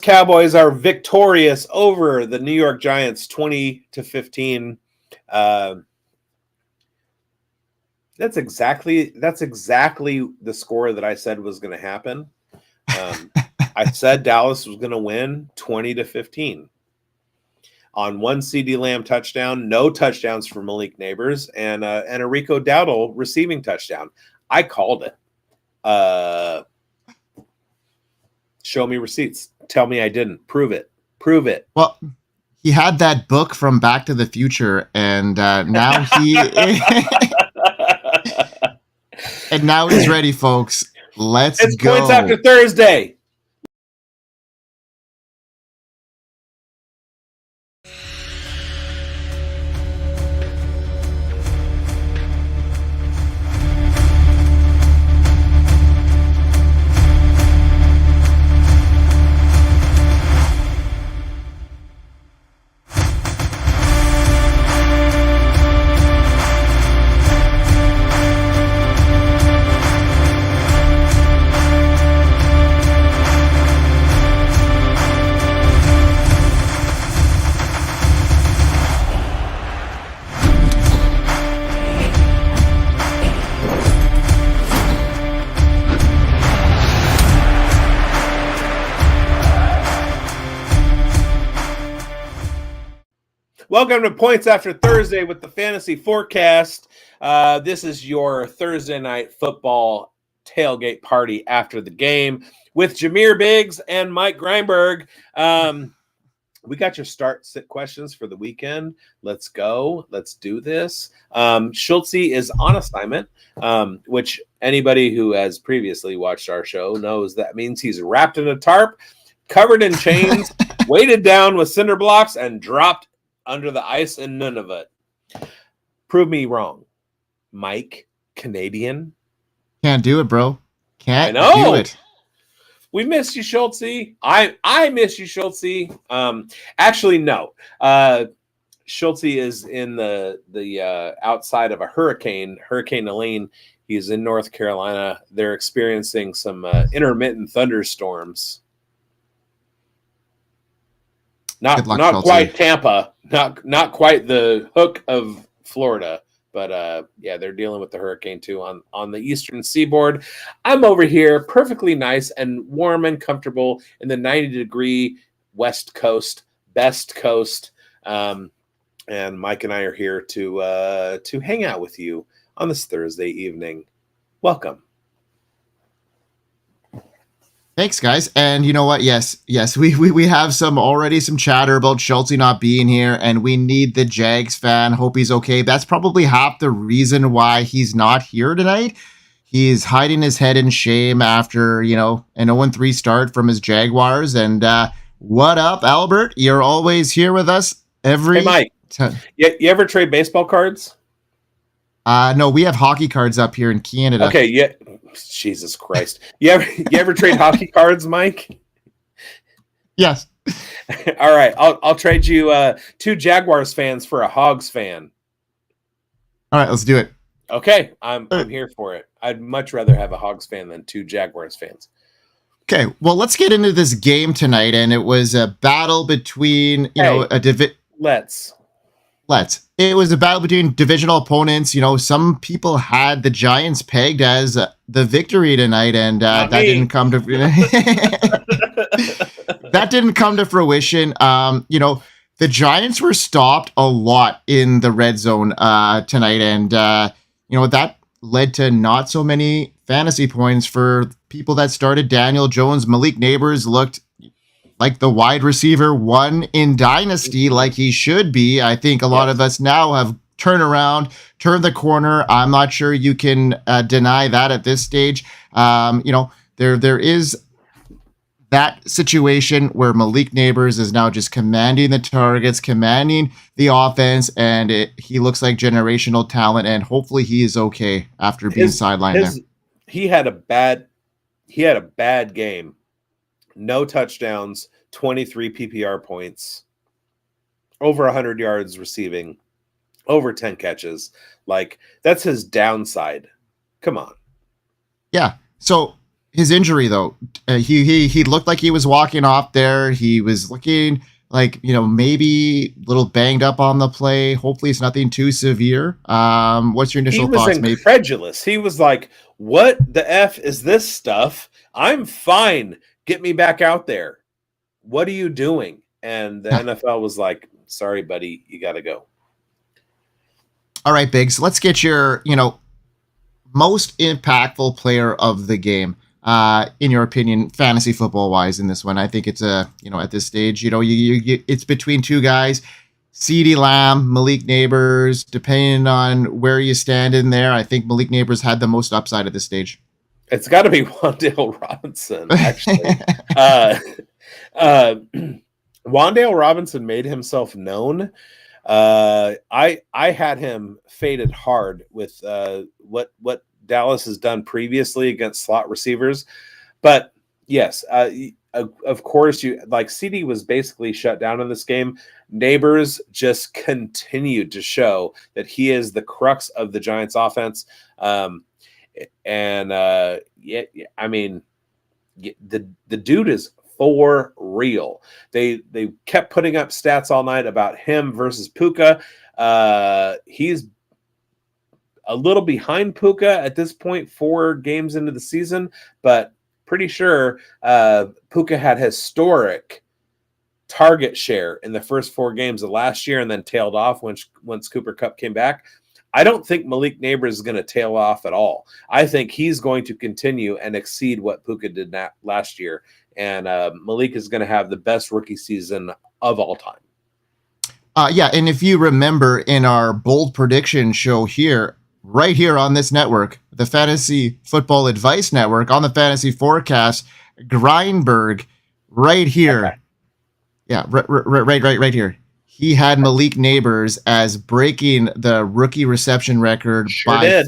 Cowboys are victorious over the New York Giants 20-15. That's exactly the score that I said was going to happen. I said Dallas was going to win 20-15 on one CD Lamb touchdown, no touchdowns for Malik Neighbors, and a Rico Dowdle receiving touchdown. I called it. Show me receipts. Tell me I didn't. Prove it. Well, he had that book from Back to the Future, and now and now he's ready, folks. Let's go. Points after Thursday. Welcome to Points After Thursday with the Fantasy Forecast. This is your Thursday night football tailgate party after the game with Jameer Biggs and Mike Grindberg. We got your sit questions for the weekend. Let's go. Let's do this. Schultzy is on assignment, which anybody who has previously watched our show knows that means he's wrapped in a tarp, covered in chains, weighted down with cinder blocks, and dropped under the ice in Nunavut. Prove me wrong, Mike. Canadian. Can't do it, bro. Can't do it. We miss you, Schultzy. I miss you, Schultzy. Actually, no. Schultzy is in the outside of a Hurricane Helene. He's in North Carolina. They're experiencing some intermittent thunderstorms. Not quite Tampa, not quite the hook of Florida, but yeah, they're dealing with the hurricane too on the eastern seaboard. I'm over here, perfectly nice and warm and comfortable in the 90-degree West Coast, best coast, and Mike and I are here to hang out with you on this Thursday evening. Welcome. Thanks, guys. And you know what? Yes, we have some chatter about Schultzy not being here, and we need the Jags fan. Hope he's okay. That's probably half the reason why he's not here tonight. He's hiding his head in shame after, an 0-3 start from his Jaguars. And what up, Albert? You're always here with us every Mike, you ever trade baseball cards? No, we have hockey cards up here in Canada. Okay, yeah. Jesus Christ. You ever trade hockey cards, Mike? Yes. All right. I'll trade you 2 Jaguars fans for a Hogs fan. All right, let's do it. Okay, I'm here for it. I'd much rather have a Hogs fan than 2 Jaguars fans. Okay, well, let's get into this game tonight, and it was a battle between, Let's. It was a battle between divisional opponents. Some people had the Giants pegged as the victory tonight, and that didn't come to fruition. The Giants were stopped a lot in the red zone tonight, and that led to not so many fantasy points for people that started Daniel Jones. Malik Neighbors looked like the wide receiver 1 in Dynasty, like he should be. I think a lot of us now have turned the corner. I'm not sure you can deny that at this stage. There is that situation where Malik Neighbors is now just commanding the targets, commanding the offense, and he looks like generational talent, and hopefully he is okay after being sidelined there. He had a bad game. No touchdowns, 23 PPR points, over 100 yards receiving, over 10 catches. Like, that's his downside. Come on. Yeah. So his injury though, he looked like he was walking off there. He was looking like, maybe a little banged up on the play. Hopefully it's nothing too severe. What's your He initial was thoughts, maybe? incredulous. He was like, "What the f is this stuff? I'm fine. Get me back out there. What are you doing?" And the NFL was like, "Sorry, buddy, you got to go." All right, Biggs, let's get your, most impactful player of the game, in your opinion, fantasy football wise in this one. I think it's at this stage, it's between two guys, CeeDee Lamb, Malik Neighbors, depending on where you stand in there. I think Malik Neighbors had the most upside at this stage. It's got to be Wan'Dale Robinson, actually. uh, uh, Wan'Dale Robinson made himself known. I had him faded hard with what Dallas has done previously against slot receivers, but yes, of course, you like CD was basically shut down in this game. Neighbors just continued to show that he is the crux of the Giants' offense, and yeah, I mean, the dude is for real. They kept putting up stats all night about him versus Puka. He's a little behind Puka at this point, 4 games into the season, but pretty sure Puka had historic target share in the first 4 games of last year and then tailed off once Cooper Kupp came back. I don't think Malik Neighbors is going to tail off at all. I think he's going to continue and exceed what Puka did last year. And Malik is going to have the best rookie season of all time. Yeah, and if you remember in our bold prediction show here, right here on this network, the Fantasy Football Advice Network, on the Fantasy Forecast, Grindberg, right here. Okay. Yeah, right here. He had Malik Neighbors as breaking the rookie reception record by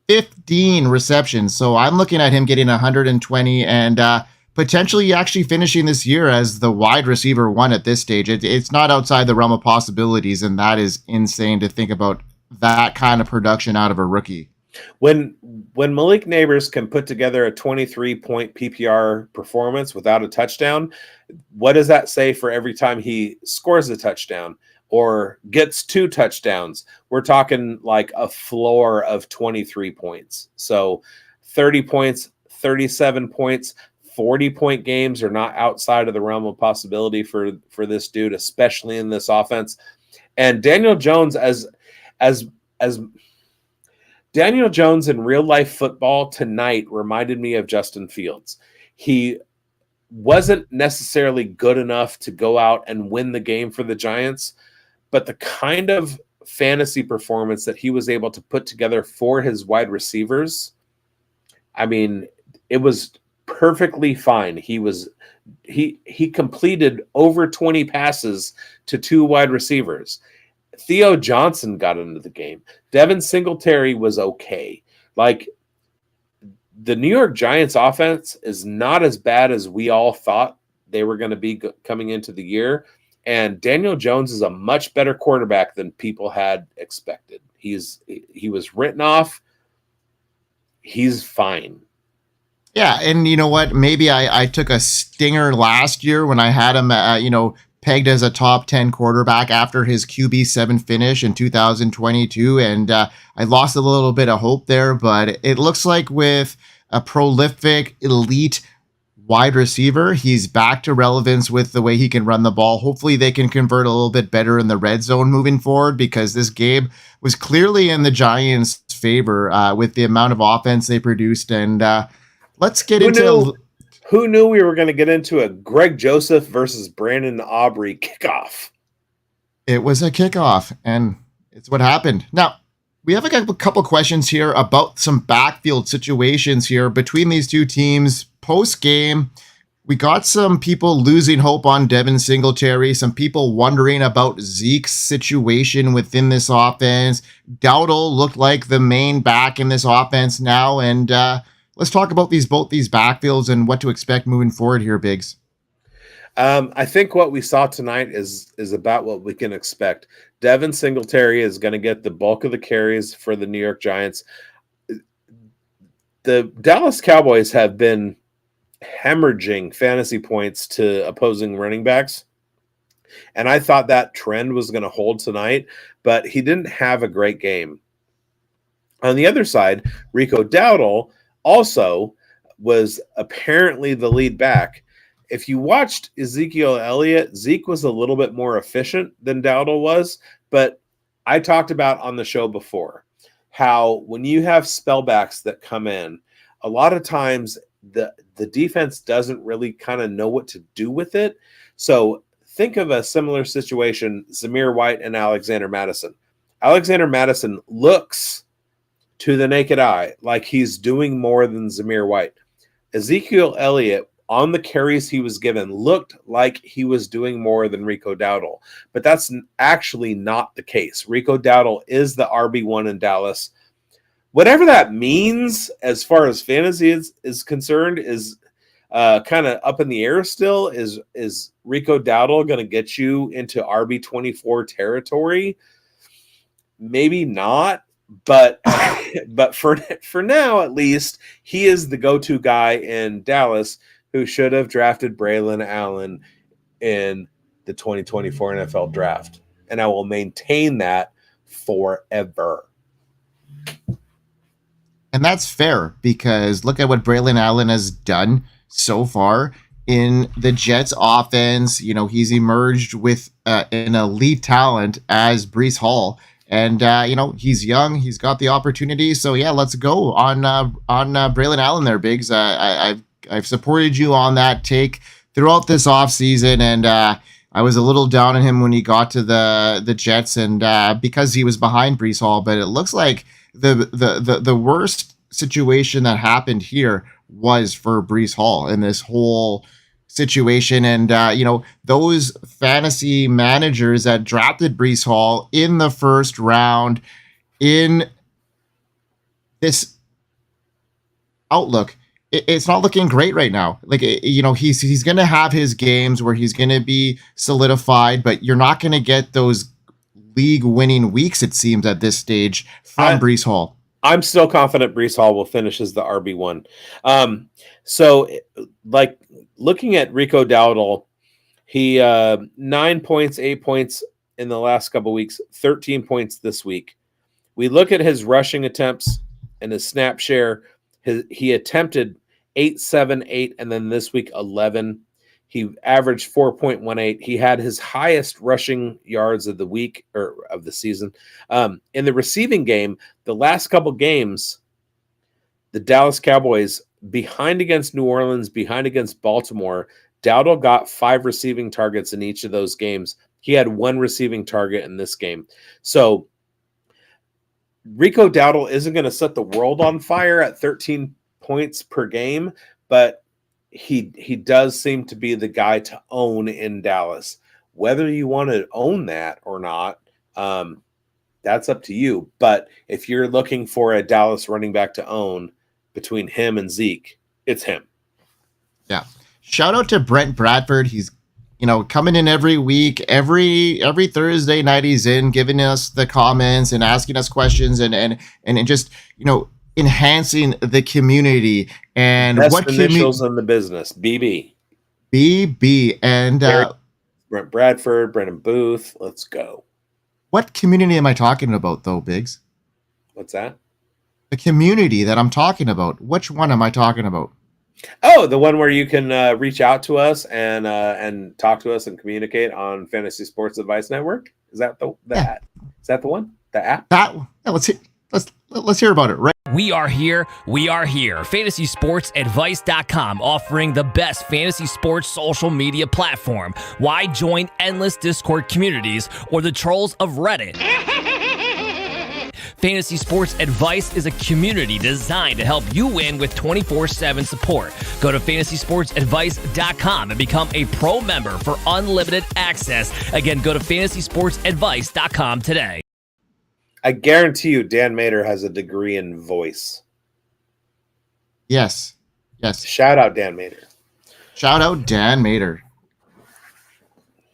15 receptions. So I'm looking at him getting 120 and potentially actually finishing this year as the wide receiver 1 at this stage. It's not outside the realm of possibilities, and that is insane to think about that kind of production out of a rookie. When Malik Neighbors can put together a 23-point PPR performance without a touchdown, what does that say for every time he scores a touchdown or gets 2 touchdowns? We're talking like a floor of 23 points. So 30 points, 37 points, 40-point games are not outside of the realm of possibility for this dude, especially in this offense. And Daniel Jones as Daniel Jones in real life football tonight reminded me of Justin Fields. He wasn't necessarily good enough to go out and win the game for the Giants, but the kind of fantasy performance that he was able to put together for his wide receivers, I mean, it was perfectly fine. He completed over 20 passes to 2 wide receivers. Theo Johnson got into the game. Devin Singletary was okay. Like, the New York Giants offense is not as bad as we all thought they were going to be coming into the year. And Daniel Jones is a much better quarterback than people had expected. He was written off. He's fine. Yeah, and you know what? Maybe I took a stinger last year when I had him, pegged as a top 10 quarterback after his QB7 finish in 2022. And I lost a little bit of hope there, but it looks like with a prolific, elite wide receiver, he's back to relevance with the way he can run the ball. Hopefully they can convert a little bit better in the red zone moving forward, because this game was clearly in the Giants' favor with the amount of offense they produced. And let's get into... Who knew we were going to get into a Greg Joseph versus Brandon Aubrey kickoff? It was a kickoff, and it's what happened. Now, we have a couple questions here about some backfield situations here between these two teams. Post-game, we got some people losing hope on Devin Singletary, some people wondering about Zeke's situation within this offense. Dowdle looked like the main back in this offense now, and let's talk about both these backfields and what to expect moving forward here, Biggs. I think what we saw tonight is about what we can expect. Devin Singletary is going to get the bulk of the carries for the New York Giants. the Dallas Cowboys have been hemorrhaging fantasy points to opposing running backs. And I thought that trend was going to hold tonight, but he didn't have a great game. On the other side, Rico Dowdle also was apparently the lead back. If you watched Ezekiel Elliott, Zeke was a little bit more efficient than Dowdle was, but I talked about on the show before how when you have spellbacks that come in, a lot of times the defense doesn't really kind of know what to do with it. So think of a similar situation, Zamir White and Alexander Madison. Alexander Madison looks to the naked eye like he's doing more than Zamir White. Ezekiel Elliott, on the carries he was given, looked like he was doing more than Rico Dowdle. But that's actually not the case. Rico Dowdle is the RB1 in Dallas. Whatever that means as far as fantasy is concerned is kind of up in the air still. Is Rico Dowdle going to get you into RB24 territory? Maybe not. But for now, at least, he is the go-to guy in Dallas who should have drafted Braylon Allen in the 2024 NFL draft. And I will maintain that forever. And that's fair because look at what Braylon Allen has done so far in the Jets offense. You know, he's emerged with an elite talent as Breece Hall. And, you know, he's young. He's got the opportunity. So, yeah, let's go on Braylon Allen there, Biggs. I've supported you on that take throughout this offseason. And I was a little down on him when he got to the Jets and because he was behind Breece Hall. But it looks like the worst situation that happened here was for Breece Hall in this whole situation. And, you know, those fantasy managers that drafted Breece Hall in the first round in this outlook, it's not looking great right now. Like, you know, he's going to have his games where he's going to be solidified, but you're not going to get those league winning weeks, it seems, at this stage from Breece Hall. I'm still confident Breece Hall will finish as the RB1. So, like, looking at Rico Dowdle, he 9 points, 8 points in the last couple of weeks, 13 points this week. We look at his rushing attempts and his snap share. He attempted 8, 7, 8, and then this week 11. He averaged 4.18. He had his highest rushing yards of the week or of the season. In the receiving game, the last couple games, the Dallas Cowboys behind against New Orleans, behind against Baltimore, Dowdle got 5 receiving targets in each of those games. He had 1 receiving target in this game. So Rico Dowdle isn't going to set the world on fire at 13 points per game, but he does seem to be the guy to own in Dallas. Whether you want to own that or not, that's up to you. But if you're looking for a Dallas running back to own between him and Zeke, it's him. Yeah. Shout out to Brent Bradford. He's, you know, coming in every week, every Thursday night he's in, giving us the comments and asking us questions and just, you know, enhancing the community. And best what initials in the business, BB. And Brent Bradford, Brendan Booth. Let's go. What community am I talking about, though, Biggs? What's that? The community that I'm talking about. Which one am I talking about? Oh, the one where you can reach out to us and talk to us and communicate on Fantasy Sports Advice Network. Is that Yeah. Is that the one? The app? That one. Yeah, let's hear about it. Right. We are here. FantasySportsAdvice.com, offering the best fantasy sports social media platform. Why join endless Discord communities or the trolls of Reddit? Fantasy Sports Advice is a community designed to help you win with 24/7 support. Go to FantasySportsAdvice.com and become a pro member for unlimited access. Again, go to FantasySportsAdvice.com today. I guarantee you Dan Mater has a degree in voice. Yes. Shout out Dan Mater.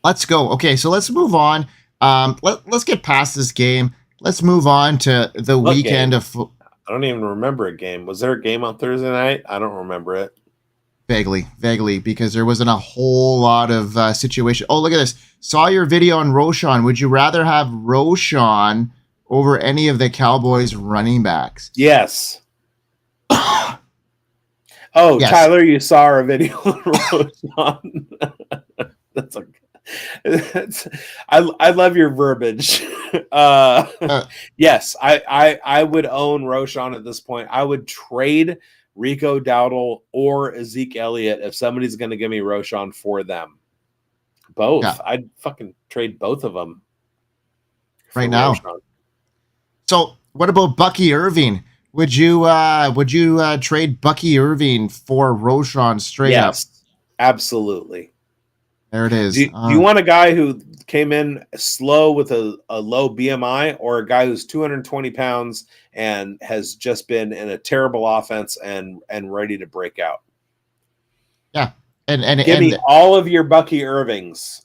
Let's go. Okay, so let's move on. Let's get past this game. Let's move on to the weekend of I don't even remember a game. Was there a game on Thursday night? I don't remember it. Vaguely, because there wasn't a whole lot of situation. Oh, look at this. Saw your video on Roshan. Would you rather have Roshan over any of the Cowboys running backs? Yes. Yes. Tyler, you saw our video on Roshan. I love your verbiage. Yes, I would own Roshan at this point. I would trade Rico Dowdle or Zeke Elliott if somebody's going to give me Roshan for them. Both. Yeah. I'd fucking trade both of them right now. Roshan. So what about Bucky Irving? Would you trade Bucky Irving for Roshan straight up? Yes, absolutely. There it is. Do you want a guy who came in slow with a low BMI, or a guy who's 220 pounds and has just been in a terrible offense and ready to break out? Yeah. And give me all of your Bucky Irvings,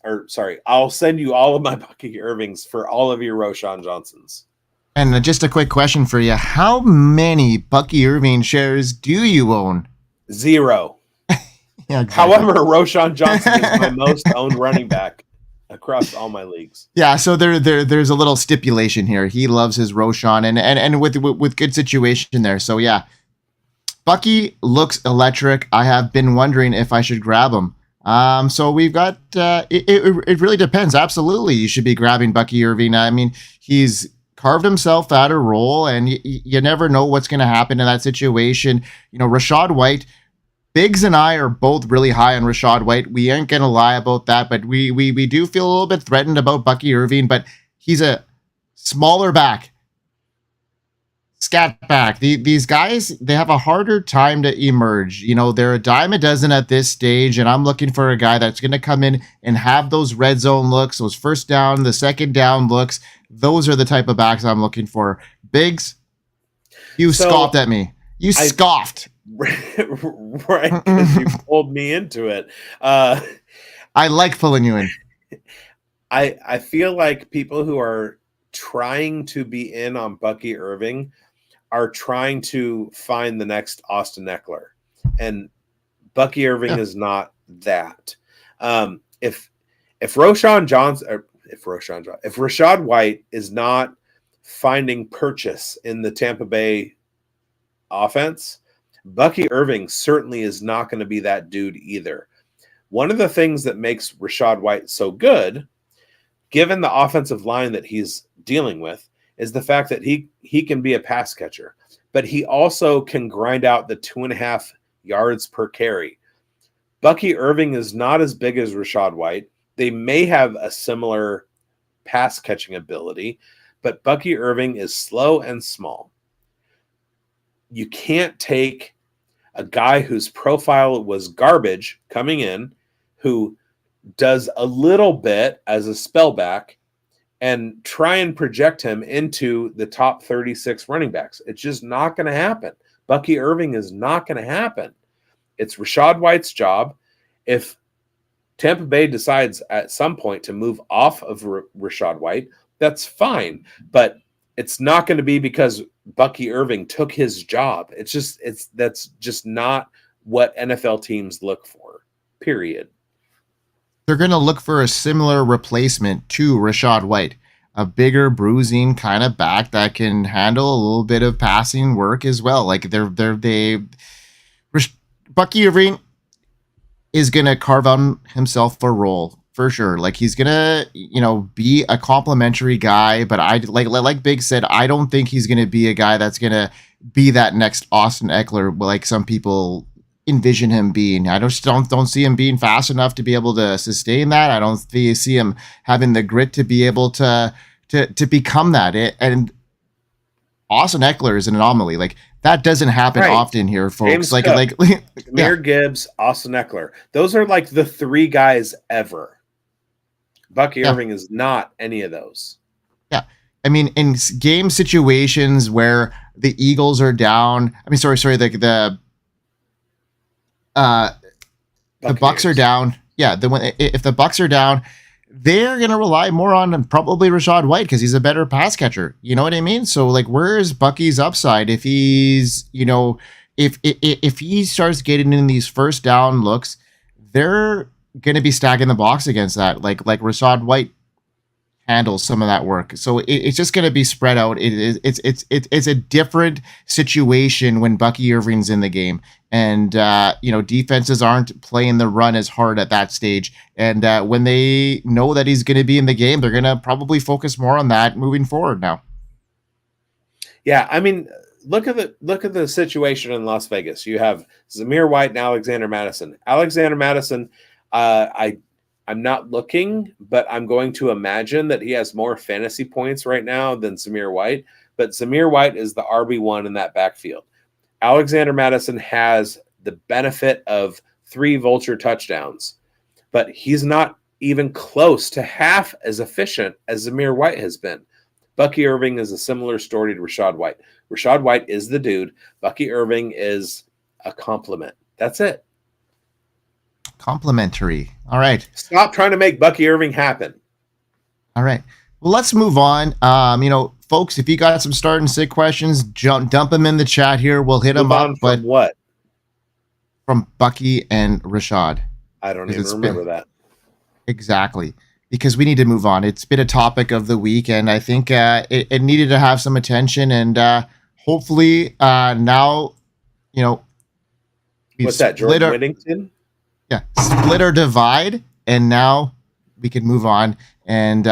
I'll send you all of my Bucky Irvings for all of your Roshan Johnsons. And just a quick question for you. How many Bucky Irving shares do you own? 0. Yeah, exactly. However, Roshan Johnson is my most owned running back across all my leagues. Yeah, so there's a little stipulation here. He loves his Roshan and with good situation there. So yeah, Bucky looks electric. I have been wondering if I should grab him. So we've got it really depends. Absolutely, you should be grabbing Bucky Irving. I mean, he's carved himself out a role, and you never know what's going to happen in that situation. You know, Rachaad White. Bigz and I are both really high on Rachaad White. We ain't going to lie about that, but we do feel a little bit threatened about Bucky Irving, but he's a smaller back. Scat back. These guys, they have a harder time to emerge. You know, they're a dime a dozen at this stage, and I'm looking for a guy that's going to come in and have those red zone looks, those first down, the second down looks. Those are the type of backs I'm looking for. Bigz, you scoffed at me. You scoffed. Right, because you pulled me into it. I like pulling you in. I feel like people who are trying to be in on Bucky Irving are trying to find the next Austin Eckler, and Bucky Irving is not that. If Rachaad White is not finding purchase in the Tampa Bay offense, Bucky Irving certainly is not going to be that dude either. One of the things that makes Rachaad White so good, given the offensive line that he's dealing with, is the fact that he can be a pass catcher, but he also can grind out the 2.5 yards per carry. Bucky Irving is not as big as Rachaad White. They may have a similar pass catching ability, but Bucky Irving is slow and small. You can't take a guy whose profile was garbage coming in, who does a little bit as a spellback, and try and project him into the top 36 running backs. It's just not going to happen. Bucky Irving is not going to happen. It's Rachaad White's job. If Tampa Bay decides at some point to move off of Rachaad White, that's fine. But it's not going to be because Bucky Irving took his job. That's just not what NFL teams look for, period. They're going to look for a similar replacement to Rachaad White, a bigger bruising kind of back that can handle a little bit of passing work as well. Like Bucky Irving is going to carve out himself a role. For sure. Like he's gonna, be a complimentary guy, but I like Big said, I don't think he's gonna be a guy that's gonna be that next Austin Eckler, like some people envision him being. I just don't see him being fast enough to be able to sustain that. I don't see him having the grit to be able to become that. And Austin Eckler is an anomaly. Like that doesn't happen often here, folks. Jahmyr Gibbs, Austin Eckler. Those are like the 3 guys ever. Bucky Irving is not any of those. Yeah. I mean, in game situations where the Eagles are down, the Bucks are down. Yeah. If the Bucks are down they're going to rely more on probably Rachaad White because he's a better pass catcher. You know what I mean? So like, where is Bucky's upside if he's, if he starts getting in these first down looks, they're going to be stacking the box against that. Like Rachaad White handles some of that work. So it's just going to be spread out. It's a different situation when Bucky Irving's in the game. And, defenses aren't playing the run as hard at that stage. And when they know that he's going to be in the game, they're going to probably focus more on that moving forward now. Yeah, I mean, look at the situation in Las Vegas. You have Zamir White and Alexander Mattison. Alexander Mattison, I'm not looking, but I'm going to imagine that he has more fantasy points right now than Zamir White. But Zamir White is the RB1 in that backfield. Alexander Mattison has the benefit of 3 vulture touchdowns, but he's not even close to half as efficient as Zamir White has been. Bucky Irving is a similar story to Rachaad White. Rachaad White is the dude. Bucky Irving is a complement. That's it. Complimentary. All right. Stop trying to make Bucky Irving happen. All right. Well, let's move on. Folks, if you got some start and sit questions, dump them in the chat here. We'll hit them up. But what? From Bucky and Rachaad. I don't even remember that. Exactly. Because we need to move on. It's been a topic of the week, and I think it needed to have some attention. And hopefully now, what's that, Jordan Whittington? Yeah, split or divide, and now we can move on. And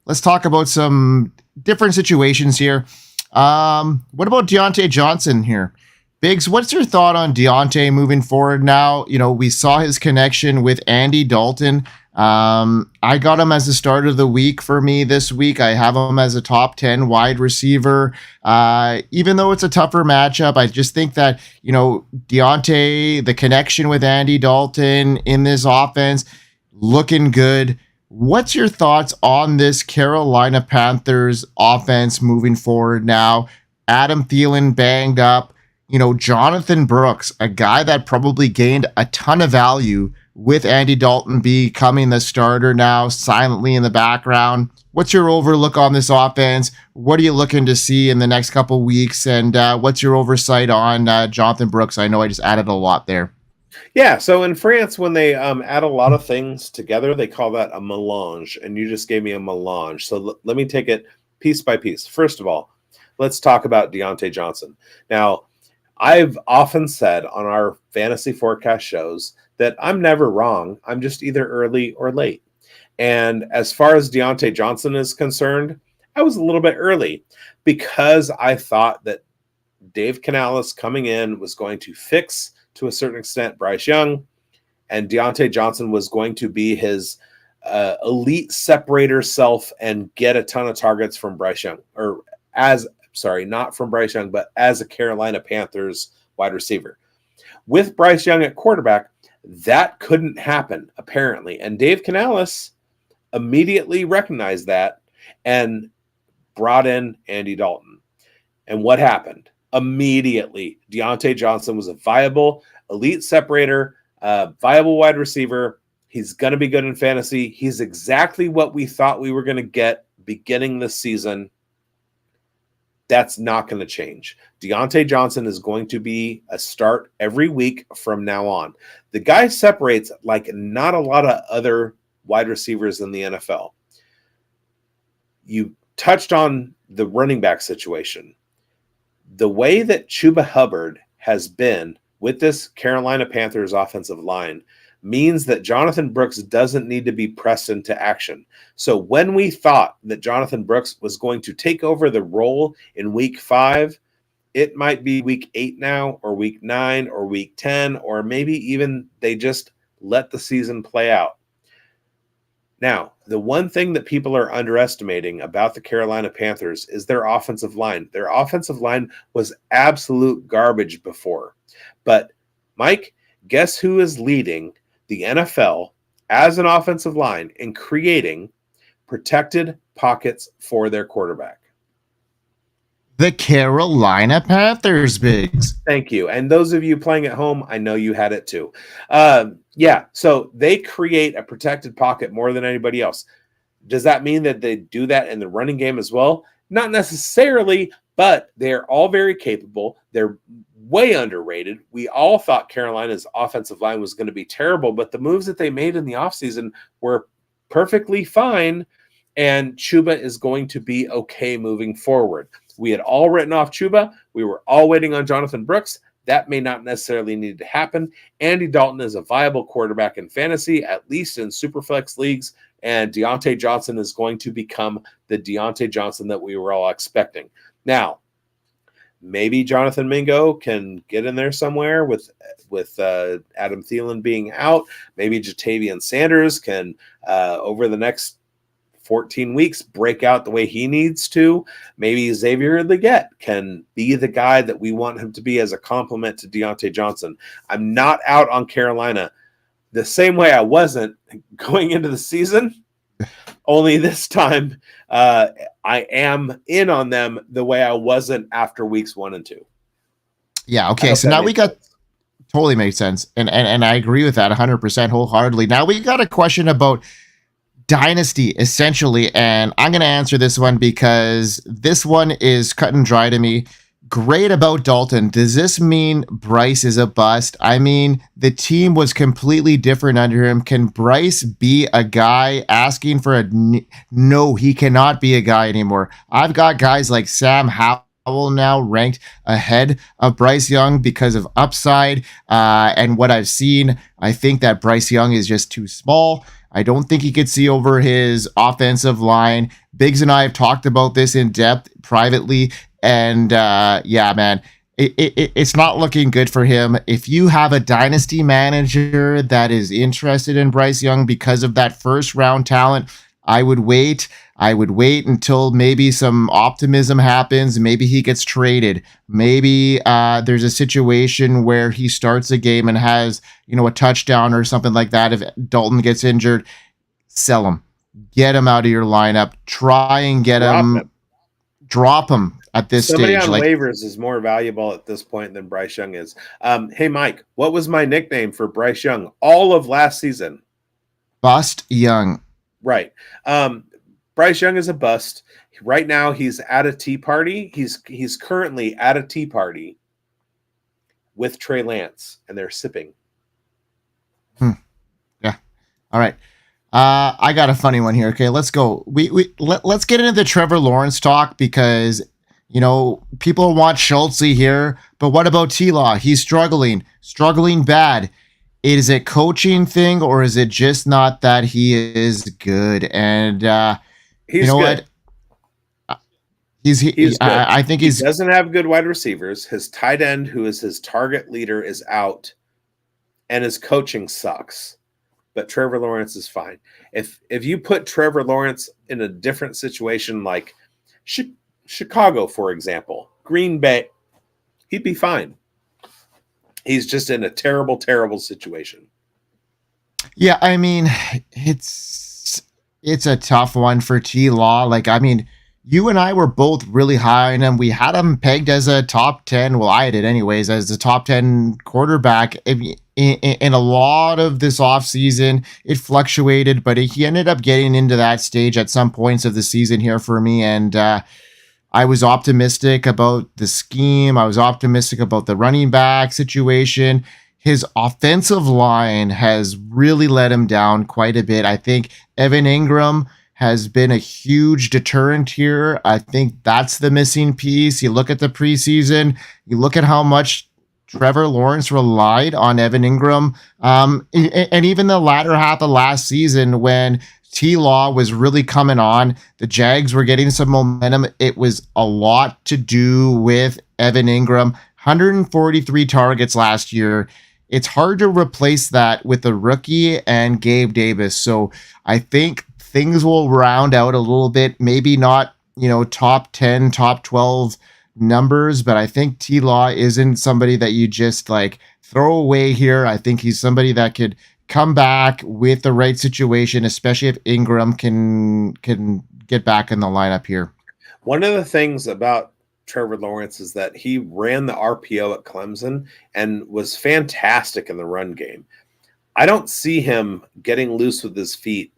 let's talk about some different situations here. What about Deontay Johnson here? Biggs, what's your thought on Deontay moving forward now? We saw his connection with Andy Dalton. I got him as the start of the week for me this week. I have him as a top 10 wide receiver. Even though it's a tougher matchup, I just think that, Deontay, the connection with Andy Dalton in this offense, looking good. What's your thoughts on this Carolina Panthers offense moving forward now? Adam Thielen banged up. Jonathan Brooks, a guy that probably gained a ton of value with Andy Dalton becoming the starter now, silently in the background. What's your overlook on this offense? What are you looking to see in the next couple weeks? And what's your oversight on Jonathan Brooks? I know I just added a lot there. Yeah, so in France, when they add a lot of things together, they call that a melange, and you just gave me a melange. So let me take it piece by piece. First of all, let's talk about Deontay Johnson. Now, I've often said on our fantasy forecast shows that I'm never wrong. I'm just either early or late. And as far as Deontay Johnson is concerned, I was a little bit early because I thought that Dave Canales coming in was going to fix, to a certain extent, Bryce Young, and Deontay Johnson was going to be his elite separator self and get a ton of targets from Bryce Young, not from Bryce Young, but as a Carolina Panthers wide receiver. With Bryce Young at quarterback, that couldn't happen, apparently. And Dave Canales immediately recognized that and brought in Andy Dalton. And what happened? Immediately, Deontay Johnson was a viable elite separator, viable wide receiver. He's going to be good in fantasy. He's exactly what we thought we were going to get beginning this season. That's not going to change. Deontay Johnson is going to be a start every week from now on. The guy separates like not a lot of other wide receivers in the NFL. You touched on the running back situation. The way that Chuba Hubbard has been with this Carolina Panthers offensive line means that Jonathan Brooks doesn't need to be pressed into action. So when we thought that Jonathan Brooks was going to take over the role in week 5, it might be week 8 now, or week 9, or week 10, or maybe even they just let the season play out. Now, the one thing that people are underestimating about the Carolina Panthers is their offensive line. Their offensive line was absolute garbage before. But, Mike, guess who is leading the NFL as an offensive line in creating protected pockets for their quarterback? The Carolina Panthers, Biggs. Thank you. And those of you playing at home, I know you had it too. So they create a protected pocket more than anybody else. Does that mean that they do that in the running game as well? Not necessarily, but they're all very capable. They're way underrated. We all thought Carolina's offensive line was going to be terrible, but the moves that they made in the offseason were perfectly fine, and Chuba is going to be okay moving forward. We had all written off Chuba. We were all waiting on Jonathan Brooks. That may not necessarily need to happen. Andy Dalton is a viable quarterback in fantasy, at least in Superflex leagues, and Deontay Johnson is going to become the Deontay Johnson that we were all expecting. Now, maybe Jonathan Mingo can get in there somewhere with Adam Thielen being out. Maybe Jatavian Sanders can, over the next 14 weeks, break out the way he needs to. Maybe Xavier Legette can be the guy that we want him to be as a complement to Deontay Johnson. I'm not out on Carolina the same way I wasn't going into the season, only this time I am in on them the way I wasn't after weeks 1 and 2. Yeah, okay, so now we got sense. Totally makes sense, and I agree with that 100% wholeheartedly. Now we got a question about dynasty, essentially, and I'm going to answer this one because this one is cut and dry to me. Great about Dalton. Does this mean Bryce is a bust? I mean, the team was completely different under him. Can Bryce be a guy asking for a... No, he cannot be a guy anymore. I've got guys like Sam Howell now ranked ahead of Bryce Young because of upside and what I've seen. I think that Bryce Young is just too small. I don't think he could see over his offensive line. Biggs and I have talked about this in depth privately. And yeah, man, it's not looking good for him. If you have a dynasty manager that is interested in Bryce Young because of that first round talent, I would wait. I would wait until maybe some optimism happens. Maybe he gets traded. Maybe there's a situation where he starts a game and has, a touchdown or something like that. If Dalton gets injured, sell him. Get him out of your lineup. Try and get him. Drop him at this Somebody stage. On waivers is more valuable at this point than Bryce Young is. Hey, Mike, what was my nickname for Bryce Young all of last season? Bust Young. Right. Bryce Young is a bust. Right now, he's at a tea party. He's currently at a tea party with Trey Lance, and they're sipping. Yeah. All right. I got a funny one here. Okay, let's go. Let's get into the Trevor Lawrence talk because people want Schultzy here, but what about T-Law? He's struggling bad. Is it coaching thing or is it just not that he is good? And he's good. What? He's good. I think he doesn't have good wide receivers. His tight end, who is his target leader, is out, and his coaching sucks. But Trevor Lawrence is fine. If you put Trevor Lawrence in a different situation like Chicago, for example, Green Bay, he'd be fine. He's just in a terrible, terrible situation. Yeah, I mean, it's a tough one for T-Law. You and I were both really high on him. We had him pegged as a top 10. Well, I did anyways, as a top 10 quarterback. In a lot of this offseason, it fluctuated, but he ended up getting into that stage at some points of the season here for me. And I was optimistic about the scheme. I was optimistic about the running back situation. His offensive line has really let him down quite a bit. I think Evan Ingram has been a huge deterrent here. I think that's the missing piece. You look at the preseason, you look at how much Trevor Lawrence relied on Evan Ingram, and even the latter half of last season when T-Law was really coming on, the Jags were getting some momentum. It was a lot to do with Evan Ingram. 143 targets last year. It's hard to replace that with a rookie and Gabe Davis. So I think things will round out a little bit. Maybe not, top 10, top 12 numbers, but I think T-Law isn't somebody that you just throw away here. I think he's somebody that could come back with the right situation, especially if Ingram can get back in the lineup here. One of the things about Trevor Lawrence is that he ran the RPO at Clemson and was fantastic in the run game. I don't see him getting loose with his feet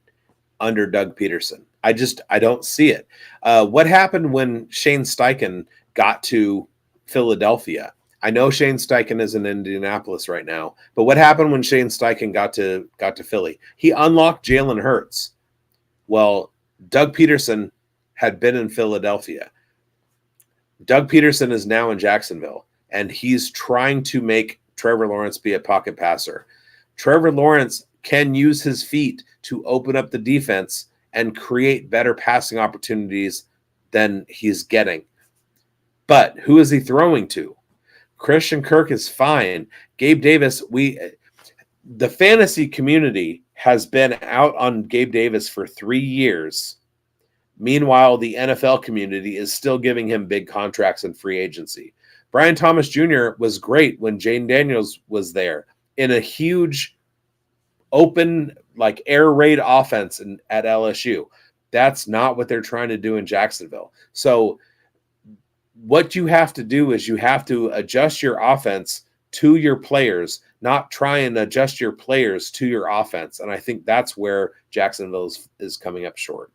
under Doug Peterson. I don't see it. What happened when Shane Steichen got to Philadelphia? I know Shane Steichen is in Indianapolis right now, but what happened when Shane Steichen got to Philly? He unlocked Jalen Hurts. Well, Doug Peterson had been in Philadelphia. Doug Peterson is now in Jacksonville, and he's trying to make Trevor Lawrence be a pocket passer. Trevor Lawrence can use his feet to open up the defense and create better passing opportunities than he's getting. But who is he throwing to? Christian Kirk is fine. Gabe Davis, the fantasy community has been out on Gabe Davis for 3 years. Meanwhile, the NFL community is still giving him big contracts and free agency. Brian Thomas Jr. was great when Jane Daniels was there in a huge open, like air raid offense at LSU. That's not what they're trying to do in Jacksonville. So what you have to do is you have to adjust your offense to your players, not try and adjust your players to your offense. And I think that's where Jacksonville is coming up short.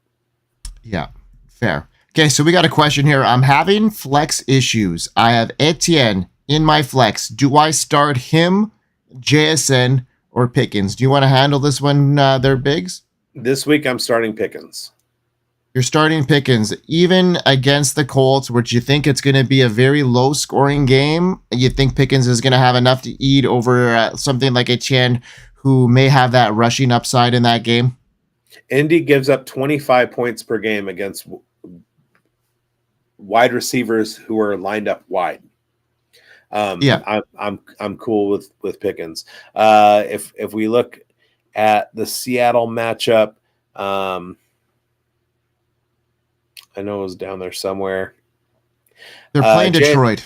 Yeah, fair. Okay, so we got a question here. I'm having flex issues. I have Etienne in my flex. Do I start him, JSN, or Pickens? Do you want to handle this one there, Biggs? This week I'm starting Pickens. You're starting Pickens, even against the Colts, which you think it's going to be a very low-scoring game. You think Pickens is going to have enough to eat over something like Etienne, who may have that rushing upside in that game? Indy gives up 25 points per game against wide receivers who are lined up wide. Yeah, I'm cool with Pickens. If we look at the Seattle matchup, I know it was down there somewhere. they're playing Detroit.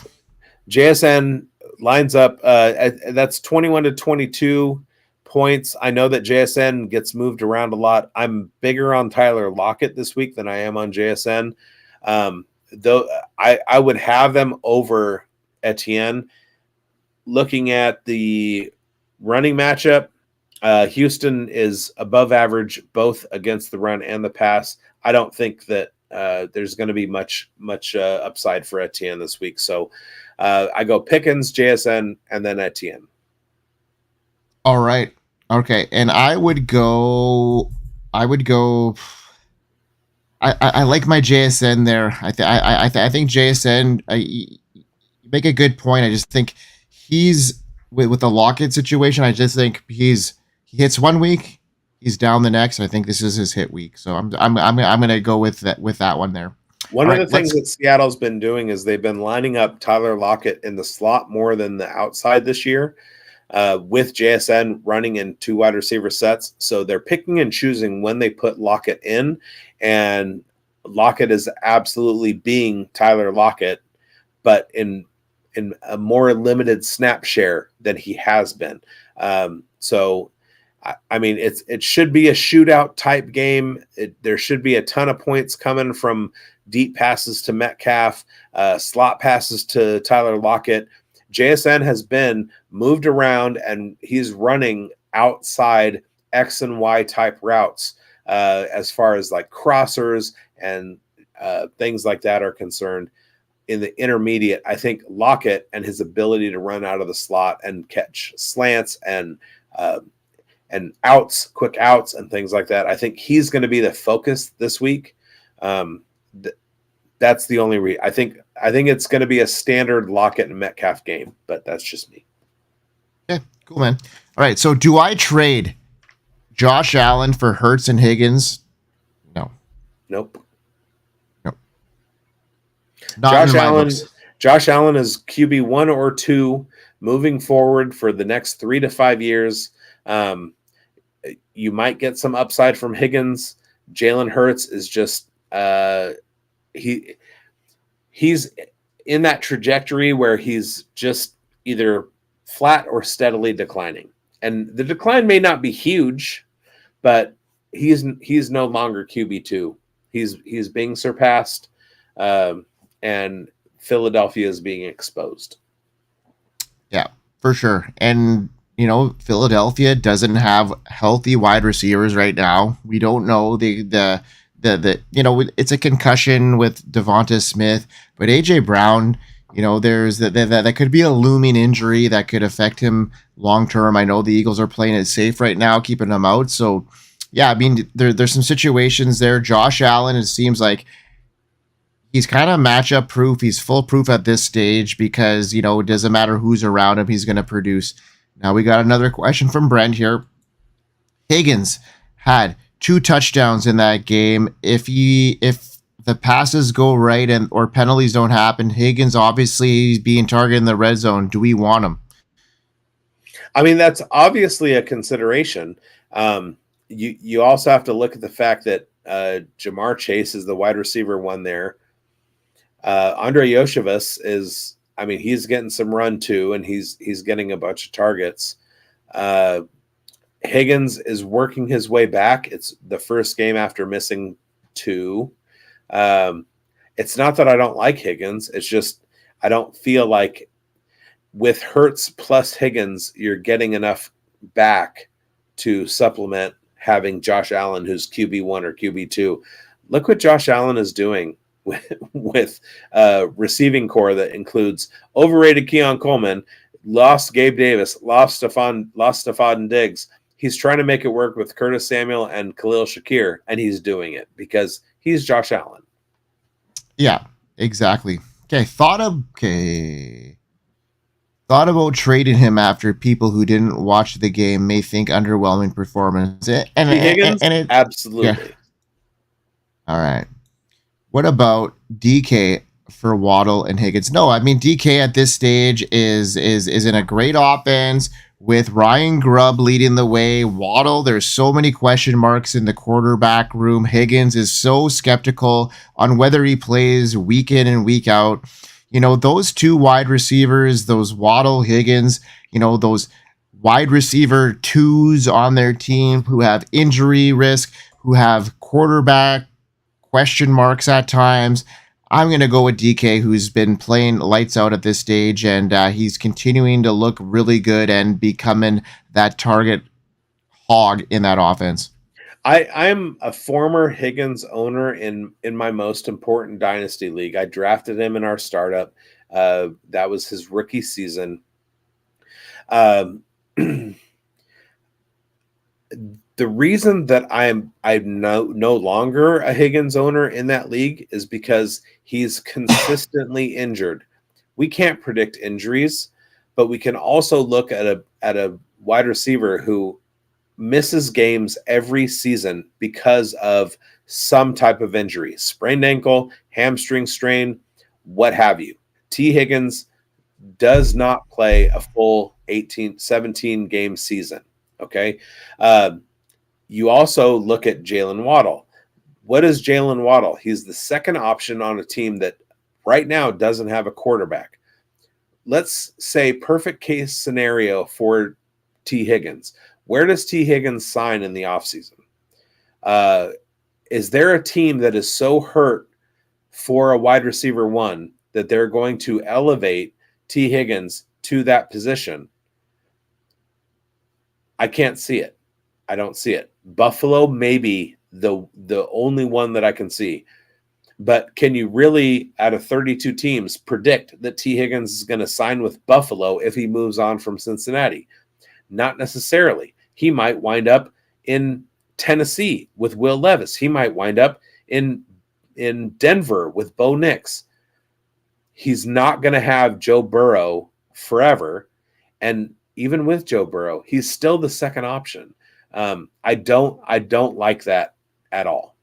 JSN lines up. That's 21-22 points. I know that JSN gets moved around a lot. I'm bigger on Tyler Lockett this week than I am on JSN. Though I would have them over Etienne. Looking at the running matchup, Houston is above average both against the run and the pass. I don't think that there's going to be much upside for Etienne this week. So I go Pickens, JSN, and then Etienne. All right. Okay. And I would go. I like my JSN there. I think JSN. You make a good point. I just think he's with the Lockett situation. I just think he hits 1 week, he's down the next. I think this is his hit week. So I'm going to go with that one there. One of the things that Seattle's been doing is they've been lining up Tyler Lockett in the slot more than the outside this year, with JSN running in 2 wide receiver sets. So they're picking and choosing when they put Lockett in, and Lockett is absolutely being Tyler Lockett, but in a more limited snap share than he has been. So I mean, it should be a shootout type game. There should be a ton of points coming from deep passes to Metcalf, slot passes to Tyler Lockett. JSN has been moved around, and he's running outside X and Y type routes as far as like crossers and things like that are concerned. In the intermediate, I think Lockett and his ability to run out of the slot and catch slants and outs, quick outs, and things like that. I think he's going to be the focus this week. That's the only reason. I think it's going to be a standard Lockett and Metcalf game, but that's just me. Okay, cool, man. All right, so do I trade Josh Allen for Hurts and Higgins? No. Nope. Not Josh Allen is QB 1 or 2 moving forward for the next 3 to 5 years. You might get some upside from Higgins. Jalen Hurts is just he's in that trajectory where he's just either flat or steadily declining. And the decline may not be huge, but he's no longer QB2. He's being surpassed, and Philadelphia is being exposed. Yeah, for sure. And Philadelphia doesn't have healthy wide receivers right now. We don't know it's a concussion with Devonta Smith, but AJ Brown, there's that could be a looming injury that could affect him long term. I know the Eagles are playing it safe right now, keeping him out. So, yeah, I mean, there's some situations there. Josh Allen, it seems like he's kind of matchup proof. He's foolproof at this stage because, it doesn't matter who's around him, he's going to produce. Now we got another question from Brent here. Higgins had 2 touchdowns in that game. If the passes go right or penalties don't happen, Higgins obviously is being targeted in the red zone. Do we want him? I mean, that's obviously a consideration. You also have to look at the fact that Jamar Chase is the wide receiver one there. Andre Yoshevus is, he's getting some run too, and he's getting a bunch of targets. Higgins is working his way back. It's the first game after missing 2. It's not that I don't like Higgins. It's just I don't feel like with Hurts plus Higgins, you're getting enough back to supplement having Josh Allen, who's QB1 or QB2. Look what Josh Allen is doing with receiving core that includes overrated Keon Coleman, lost Gabe Davis, lost Stephon Diggs. He's trying to make it work with Curtis Samuel and Khalil Shakir, and he's doing it because he's Josh Allen. Yeah, exactly. Thought about trading him after people who didn't watch the game may think underwhelming performance. Absolutely. Yeah. All right. What about DK for Waddle and Higgins? No, DK at this stage is in a great offense with Ryan Grubb leading the way. Waddle, there's so many question marks in the quarterback room. Higgins is so skeptical on whether he plays week in and week out. Those 2 wide receivers, those Waddle, Higgins, those wide receiver 2s on their team who have injury risk, who have quarterback question marks at times. I'm going to go with DK, who's been playing lights out at this stage, and he's continuing to look really good and becoming that target hog in that offense. I'm a former Higgins owner in my most important dynasty league. I drafted him in our startup. That was his rookie season. The reason that I'm no longer a Higgins owner in that league is because he's consistently injured. We can't predict injuries, but we can also look at a wide receiver who misses games every season because of some type of injury, sprained ankle, hamstring strain, what have you. T. Higgins does not play a full 17 game season. Okay. You also look at Jalen Waddle. What is Jalen Waddle? He's the second option on a team that right now doesn't have a quarterback. Let's say perfect case scenario for T. Higgins. Where does T. Higgins sign in the offseason? Is there a team that is so hurt for a wide receiver 1 that they're going to elevate T. Higgins to that position? I can't see it. I don't see it. Buffalo may be the only one that I can see. But can you really, out of 32 teams, predict that T. Higgins is going to sign with Buffalo if he moves on from Cincinnati? Not necessarily. He might wind up in Tennessee with Will Levis. He might wind up in Denver with Bo Nix. He's not going to have Joe Burrow forever. And even with Joe Burrow, he's still the second option. I don't like that at all.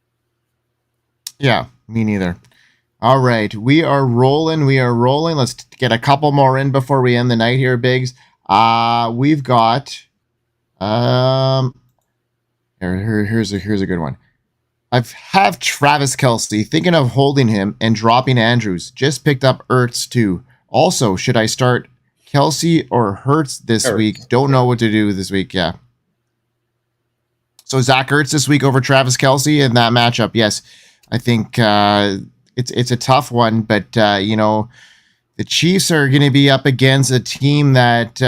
Yeah, me neither. All right, we are rolling. Let's get a couple more in before we end the night here, Biggs. We've got here's a good one. I have Travis Kelce, thinking of holding him and dropping Andrews. Just picked up Ertz too. Also, should I start Kelce or Hurts this week? Don't know what to do this week. Yeah. So Zach Ertz this week over Travis Kelce in that matchup. Yes, I think it's a tough one, but the Chiefs are going to be up against a team that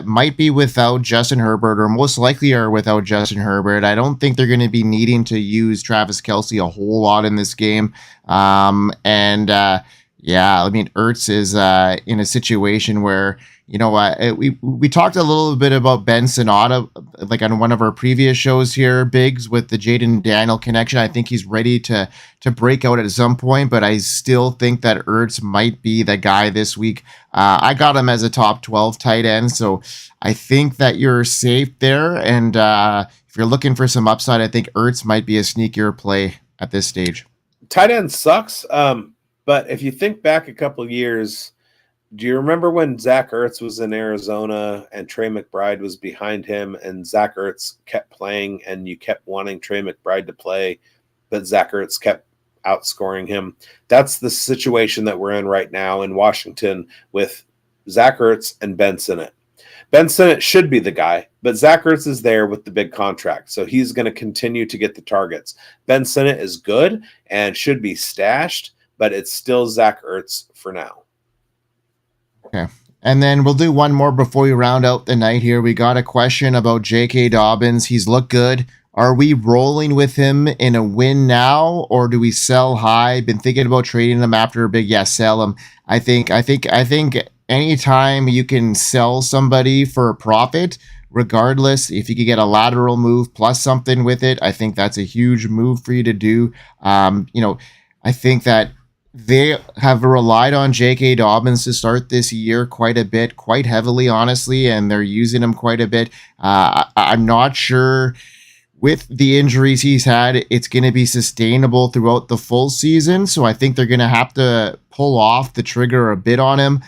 might be without Justin Herbert, or most likely are without Justin Herbert. I don't think they're going to be needing to use Travis Kelce a whole lot in this game. Yeah, I mean, Ertz is in a situation where, we talked a little bit about Ben Sonata, like on one of our previous shows here, Biggs, with the Jaden Daniel connection. I think he's ready to break out at some point, but I still think that Ertz might be the guy this week. I got him as a top 12 tight end, so I think that you're safe there. And if you're looking for some upside, I think Ertz might be a sneakier play at this stage. Tight end sucks, but if you think back a couple of years, do you remember when Zach Ertz was in Arizona and Trey McBride was behind him, and Zach Ertz kept playing and you kept wanting Trey McBride to play, but Zach Ertz kept outscoring him? That's the situation that we're in right now in Washington with Zach Ertz and Ben Sinnott. Ben Sinnott should be the guy, but Zach Ertz is there with the big contract, so he's going to continue to get the targets. Ben Sinnott is good and should be stashed, but it's still Zach Ertz for now. Okay. And then we'll do one more before we round out the night here. We got a question about J.K. Dobbins. He's looked good. Are we rolling with him in a win now, or do we sell high? Been thinking about trading him after a big, sell him. I think anytime you can sell somebody for a profit, regardless, if you could get a lateral move plus something with it, I think that's a huge move for you to do. I think that they have relied on J.K. Dobbins to start this year quite heavily, honestly, and they're using him quite a bit. I'm not sure with the injuries he's had, it's going to be sustainable throughout the full season. So I think they're going to have to pull off the trigger a bit on him.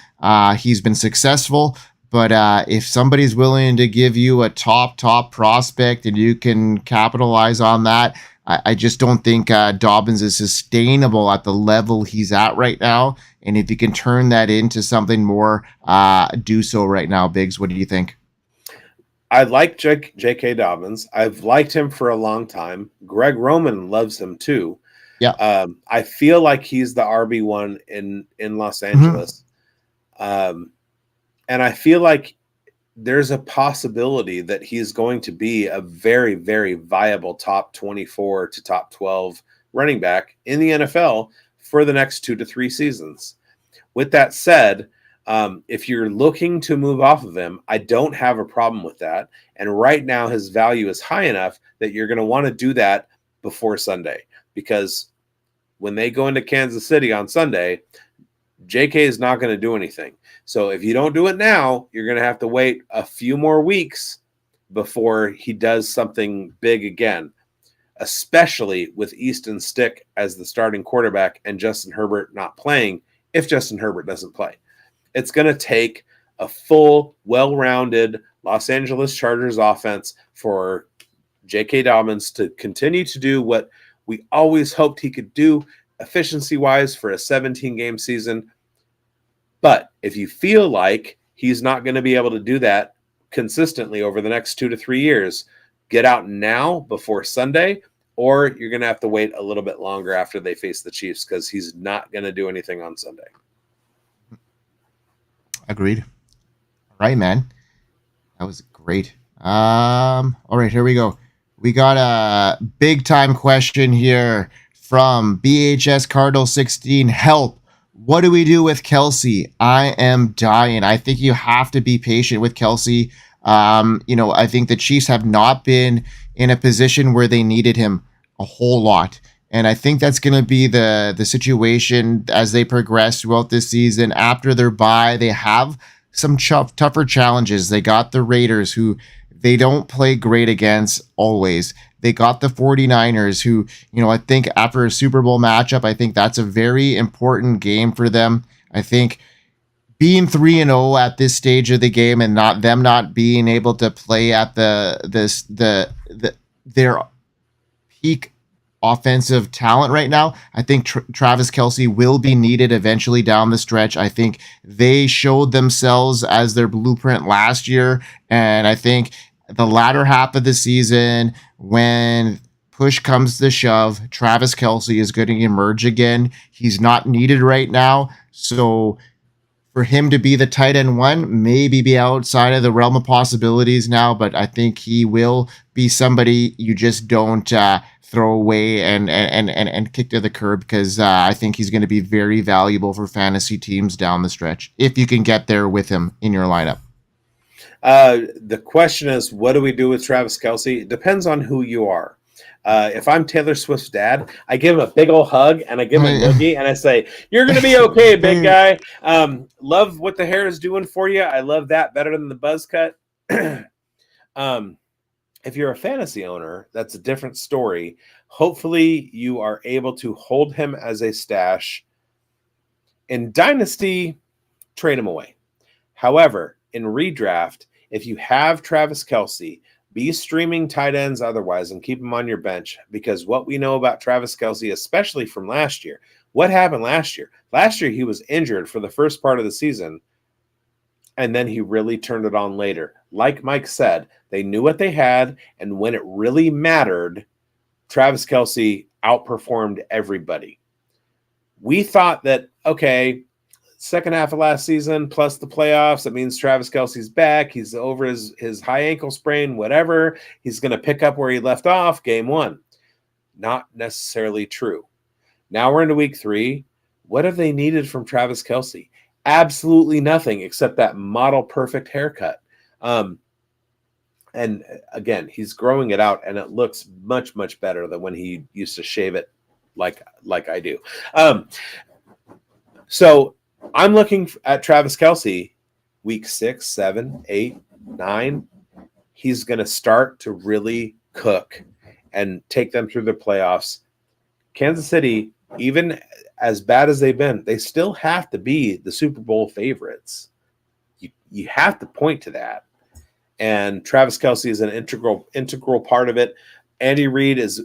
He's been successful, but if somebody's willing to give you a top prospect and you can capitalize on that, I just don't think Dobbins is sustainable at the level he's at right now. And if you can turn that into something more, do so right now. Biggs, what do you think? I like J.K. Dobbins. I've liked him for a long time. Greg Roman loves him too. Yeah. I feel like he's the RB1 in Los Angeles. And I feel like there's a possibility that he's going to be a very, very viable top 24 to top 12 running back in the NFL for the next 2 to 3 seasons. With that said, if you're looking to move off of him, I don't have a problem with that. And right now his value is high enough that you're going to want to do that before Sunday, because when they go into Kansas City on Sunday, JK is not going to do anything. So if you don't do it now, you're going to have to wait a few more weeks before he does something big again, especially with Easton Stick as the starting quarterback and Justin Herbert not playing if Justin Herbert doesn't play. It's going to take a full, well-rounded Los Angeles Chargers offense for J.K. Dobbins to continue to do what we always hoped he could do efficiency-wise for a 17-game season. But if you feel like he's not going to be able to do that consistently over the next 2 to 3 years, get out now before Sunday, or you're going to have to wait a little bit longer after they face the Chiefs, because he's not going to do anything on Sunday. Agreed. All right, man. That was great. All right, here we go. We got a big time question here from BHS Cardinal 16. Help. What do we do with Kelce? I am dying. I think you have to be patient with Kelce. I think the Chiefs have not been in a position where they needed him a whole lot. And I think that's going to be the situation as they progress throughout this season. After their bye, they have some tougher challenges. They got the Raiders, who they don't play great against always. They got the 49ers, who, I think after a Super Bowl matchup, I think that's a very important game for them. I think being 3-0 at this stage of the game and not being able to play at their peak offensive talent right now, I think Travis Kelce will be needed eventually down the stretch. I think they showed themselves as their blueprint last year, and I think the latter half of the season, when push comes to shove, Travis Kelce is going to emerge again. He's not needed right now, so for him to be the tight end one, maybe be outside of the realm of possibilities now, but I think he will be somebody you just don't throw away and kick to the curb, because I think he's going to be very valuable for fantasy teams down the stretch if you can get there with him in your lineup. The question is, what do we do with Travis Kelce? It depends on who you are. If I'm Taylor Swift's dad, I give him a big old hug and I give him a noogie and I say, "You're going to be okay, big guy." Love what the hair is doing for you. I love that better than the buzz cut. If you're a fantasy owner, that's a different story. Hopefully you are able to hold him as a stash. In Dynasty, trade him away. However, in redraft, if you have Travis Kelce, be streaming tight ends otherwise and keep him on your bench, because what we know about Travis Kelce, especially from last year, what happened last year? Last year, he was injured for the first part of the season, and then he really turned it on later. Like Mike said, they knew what they had, and when it really mattered, Travis Kelce outperformed everybody. We thought that, okay, second half of last season plus the playoffs, that means Travis Kelce's back. He's over his high ankle sprain, whatever. He's going to pick up where he left off game one. Not necessarily true. Now we're into week 3. What have they needed from Travis Kelce? Absolutely nothing except that model perfect haircut. And again, he's growing it out and it looks much, much better than when he used to shave it like I do. So I'm looking at Travis Kelce week 6, 7, 8, 9. He's going to start to really cook and take them through the playoffs. Kansas City, even as bad as they've been, they still have to be the Super Bowl favorites. You have to point to that. And Travis Kelce is an integral part of it. Andy Reid is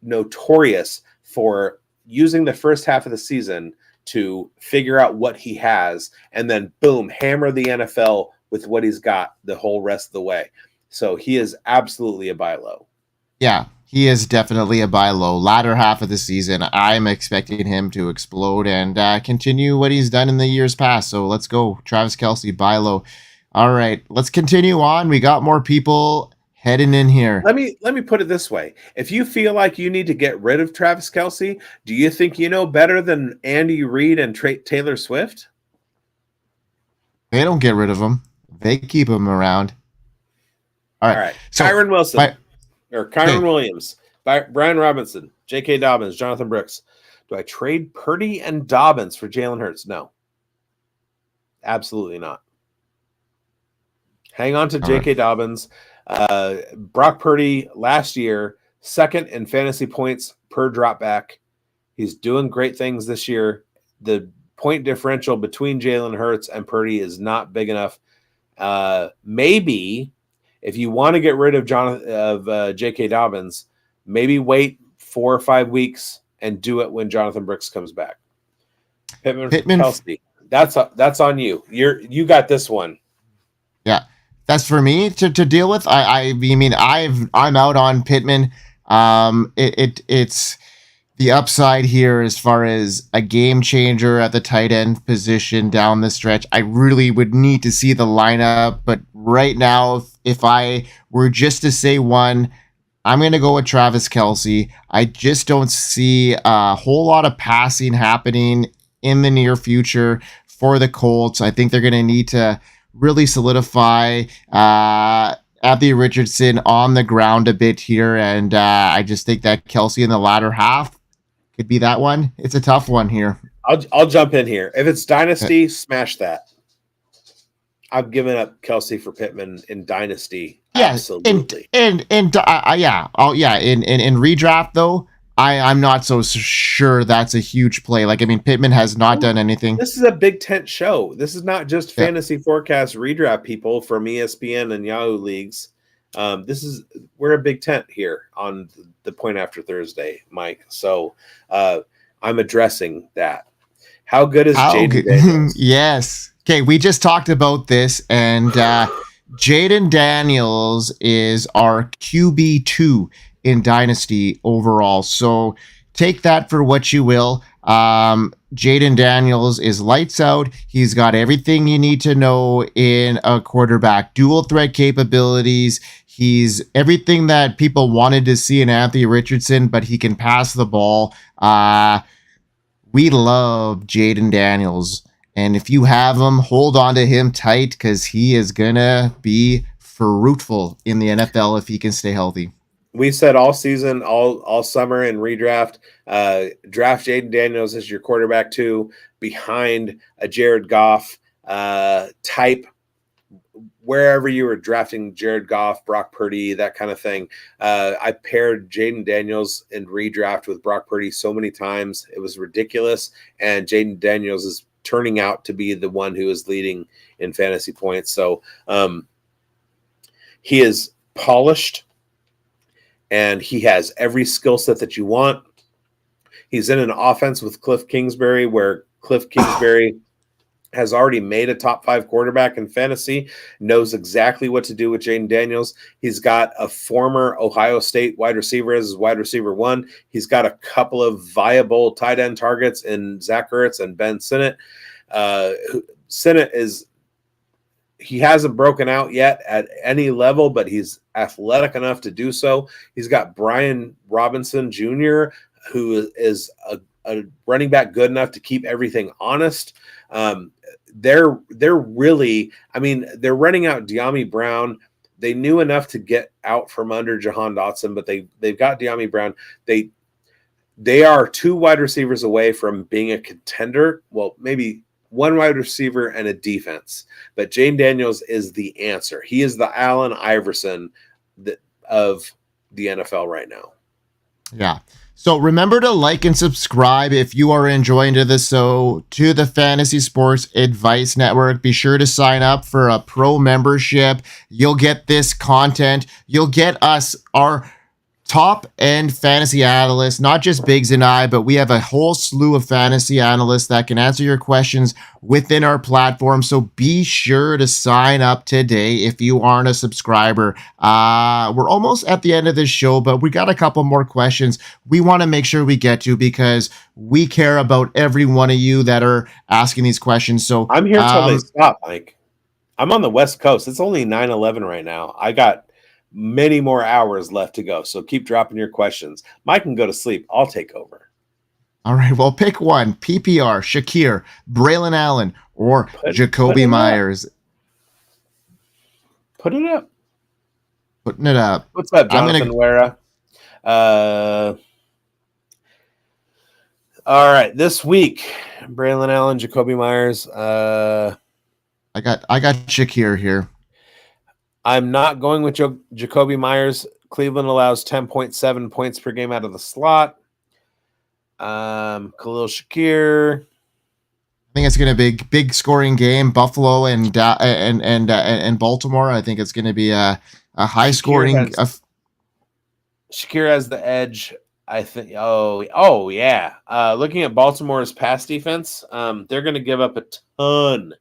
notorious for using the first half of the season to figure out what he has and then boom, hammer the NFL with what he's got the whole rest of the way. So he is absolutely a buy low. Yeah, he is definitely a buy low. Latter half of the season, I'm expecting him to explode and continue what he's done in the years past. So let's go, Travis Kelce, buy low. All right, let's continue on. We got more people heading in here. Let me put it this way. If you feel like you need to get rid of Travis Kelce, do you think you know better than Andy Reid and Taylor Swift? They don't get rid of him. They keep him around. All right. So, Kyron Wilson or Kyron Williams, Brian Robinson, J.K. Dobbins, Jonathan Brooks. Do I trade Purdy and Dobbins for Jalen Hurts? No. Absolutely not. Hang on to J.K. Dobbins. Brock Purdy last year, second in fantasy points per drop back. He's doing great things this year. The point differential between Jalen Hurts and Purdy is not big enough. Maybe if you want to get rid of J.K. Dobbins, maybe wait 4 or 5 weeks and do it when Jonathan Brooks comes back. Pittman Kelce, that's on you. You got this one. Yeah. That's for me to deal with. I'm out on Pittman. It's the upside here as far as a game changer at the tight end position down the stretch. I really would need to see the lineup, but right now, if I were just to say one, I'm going to go with Travis Kelce. I just don't see a whole lot of passing happening in the near future for the Colts. I think they're going to need to really solidify Anthony Richardson on the ground a bit here, and I just think that Kelce in the latter half could be that one. It's a tough one here. I'll jump in here. If it's Dynasty, smash that. I've given up Kelce for Pittman in Dynasty. Yeah, absolutely. In redraft though, I'm not so sure that's a huge play. Pittman has not done anything. This is a big tent show. This is not just fantasy forecast redraft people from ESPN and Yahoo leagues. We're a big tent here on the Point After Thursday, Mike. So I'm addressing that. How good is Jaden Daniels? Yes. Okay, we just talked about this, and Jaden Daniels is our QB2 in Dynasty overall. So take that for what you will. Jaden Daniels is lights out. He's got everything you need to know in a quarterback. Dual threat capabilities. He's everything that people wanted to see in Anthony Richardson, but he can pass the ball. We love Jaden Daniels. And if you have him, hold on to him tight because he is going to be fruitful in the NFL if he can stay healthy. We said all season, all summer in redraft, draft Jaden Daniels as your quarterback too, behind a Jared Goff type. Wherever you were drafting Jared Goff, Brock Purdy, that kind of thing. I paired Jaden Daniels in redraft with Brock Purdy so many times. It was ridiculous. And Jaden Daniels is turning out to be the one who is leading in fantasy points. So he is polished and he has every skill set that you want. He's in an offense with Cliff Kingsbury where Cliff Kingsbury has already made a top 5 quarterback in fantasy, knows exactly what to do with Jaden Daniels. He's got a former Ohio State wide receiver as his wide receiver 1. He's got a couple of viable tight end targets in Zach Ertz and Ben Sinnott. Sinnott he hasn't broken out yet at any level, but he's athletic enough to do so. He's got Brian Robinson Jr., who is a running back good enough to keep everything honest. They're really, they're running out De'Ami Brown. They knew enough to get out from under Jahan Dotson, but they've got De'Ami Brown. They are 2 wide receivers away from being a contender. Well, maybe 1 wide receiver and a defense, but Jaden Daniels is the answer. He is the Allen Iverson of the NFL right now. Yeah. So remember to like and subscribe if you are enjoying to the Fantasy Sports Advice Network. Be sure to sign up for a pro membership. You'll get this content. You'll get us, our top end fantasy analysts, not just Biggs and I, but we have a whole slew of fantasy analysts that can answer your questions within our platform. So be sure to sign up today if you aren't a subscriber. We're almost at the end of this show, but we got a couple more questions we want to make sure we get to because we care about every one of you that are asking these questions. So I'm here till they stop, Mike. I'm on the West Coast. It's only 9:11 right now. I got many more hours left to go. So keep dropping your questions. Mike can go to sleep. I'll take over. All right. Well, pick one. PPR, Shakir, Braylon Allen, or Jacoby Myers. Put it up. Putting it up. What's up, Jonathan Wera? All right. This week, Braylon Allen, Jacoby Myers. I got Shakir here. I'm not going with Jacoby Myers. Cleveland allows 10.7 points per game out of the slot. Khalil Shakir. I think it's going to be a big scoring game. Buffalo and Baltimore. I think it's going to be a high scoring. Shakir has the edge. I think. Oh yeah. Looking at Baltimore's pass defense, they're going to give up a ton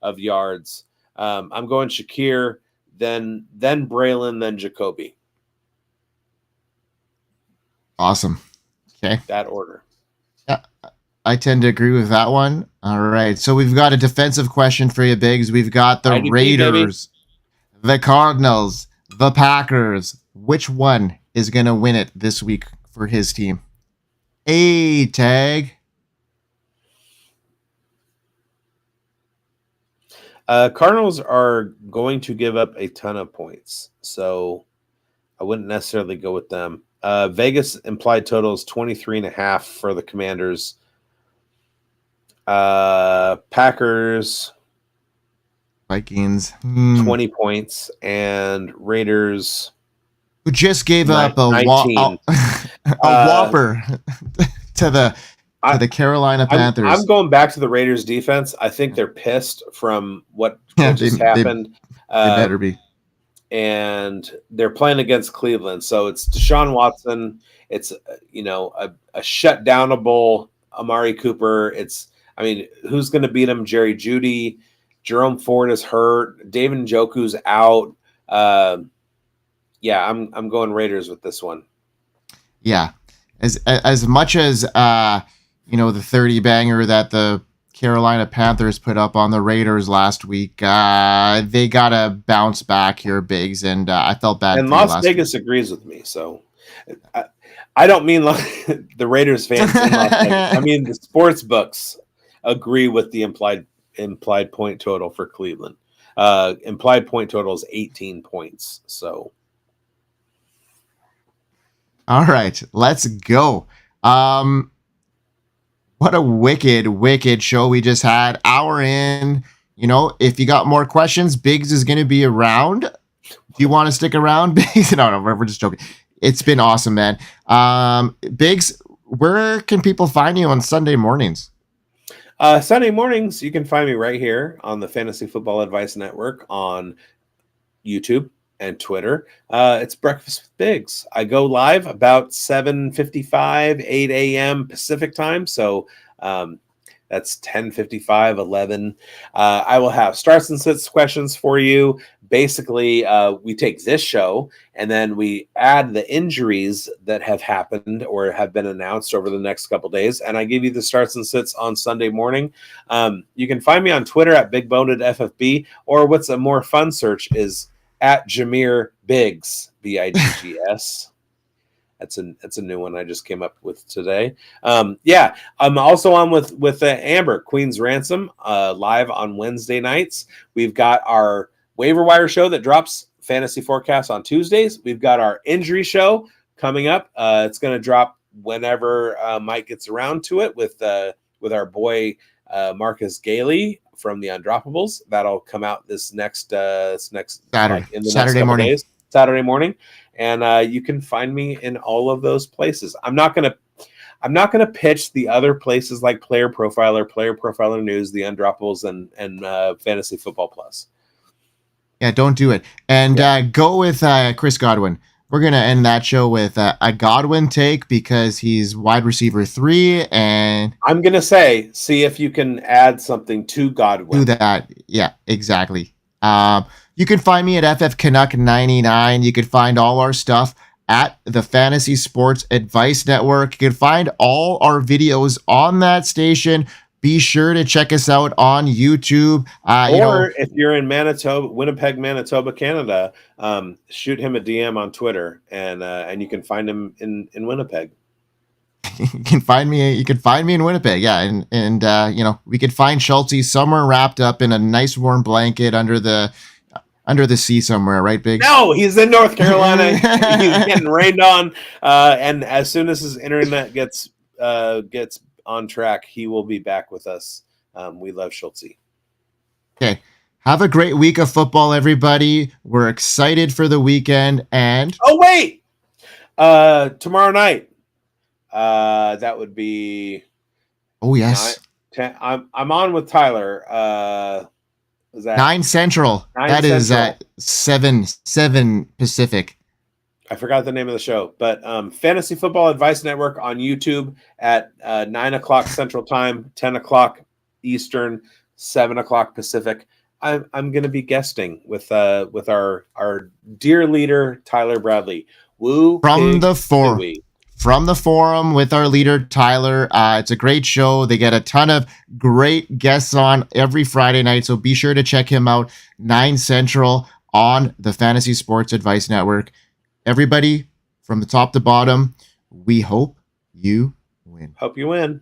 of yards. I'm going Shakir. Then Braylon, then Jacoby. Awesome. Okay. That order. Yeah, I tend to agree with that one. All right. So we've got a defensive question for you, Biggs. We've got the IDP, Raiders, baby. The Cardinals, the Packers. Which one is going to win it this week for his team? Tag. Cardinals are going to give up a ton of points, so I wouldn't necessarily go with them. Vegas implied total is 23.5 for the Commanders. Packers, Vikings, 20 points, and Raiders, who just gave up a whopper to the Carolina Panthers. I'm going back to the Raiders defense. I think they're pissed from what just happened. They better be. And they're playing against Cleveland. So it's Deshaun Watson. It's, a shutdownable Amari Cooper. Who's going to beat him? Jerry Jeudy. Jerome Ford is hurt. David Njoku's out. I'm going Raiders with this one. Yeah. As much as the 30 banger that the Carolina Panthers put up on the Raiders last week. They got to bounce back here, Biggs, and I felt bad. And Las Vegas agrees with me, so I don't mean the Raiders fans in Las Vegas. I mean the sports books agree with the implied point total for Cleveland. Implied point total is 18 points. So, all right, let's go. What a wicked show we just had. Hour in. If you got more questions, Biggs is going to be around. Do you want to stick around, Biggs? No, we're just joking. It's been awesome, man. Biggs, where can people find you on Sunday mornings? Sunday mornings, you can find me right here on the Fantasy Football Advice Network on YouTube and Twitter. It's Breakfast with Biggs. I go live about 7:55, 8 a.m. Pacific time. So that's 10:55, 11. I will have starts and sits questions for you. Basically, we take this show and then we add the injuries that have happened or have been announced over the next couple days. And I give you the starts and sits on Sunday morning. You can find me on Twitter at BigBonedFFB, or what's a more fun search is at Jameer Biggs, Biggs. That's a new one I just came up with today. Yeah, I'm also on with Amber, Queen's Ransom, live on Wednesday nights. We've got our waiver wire show that drops fantasy forecasts on Tuesdays. We've got our injury show coming up. It's going to drop whenever Mike gets around to it with our boy Marcus Gailey from the Undroppables. That'll come out this next Saturday morning. And you can find me in all of those places. I'm not gonna pitch the other places like Player Profiler News, the Undroppables, and Fantasy Football Plus. Yeah, don't do it. And go with Chris Godwin. We're gonna end that show with a Godwin take because he's wide receiver 3, and I'm gonna see if you can add something to Godwin. Do that. Yeah, exactly. You can find me at FF Canuck 99. You can find all our stuff at the Fantasy Sports Advice Network. You can find all our videos on that station. Be sure to check us out on YouTube. If you're in Winnipeg, Manitoba, Canada, shoot him a DM on Twitter, and you can find him in Winnipeg. You can find me in Winnipeg, yeah, and we could find Schultzy somewhere wrapped up in a nice warm blanket under the sea somewhere, right, Biggs? No, he's in North Carolina. He's getting rained on, and as soon as his internet gets on track, he will be back with us. We love Schultzy. Okay. Have a great week of football, everybody. We're excited for the weekend. And wait, tomorrow night. That would be. Oh yes. 10, I'm on with Tyler. Is that 9 Central? That is at 7 Pacific. I forgot the name of the show, but Fantasy Football Advice Network on YouTube at 9 o'clock Central Time, 10 o'clock Eastern, 7 o'clock Pacific. I'm going to be guesting with our dear leader Tyler Bradley. Woo from the forum with our leader Tyler. It's a great show. They get a ton of great guests on every Friday night, so be sure to check him out. 9 Central on the Fantasy Sports Advice Network. Everybody, from the top to bottom, we hope you win. Hope you win.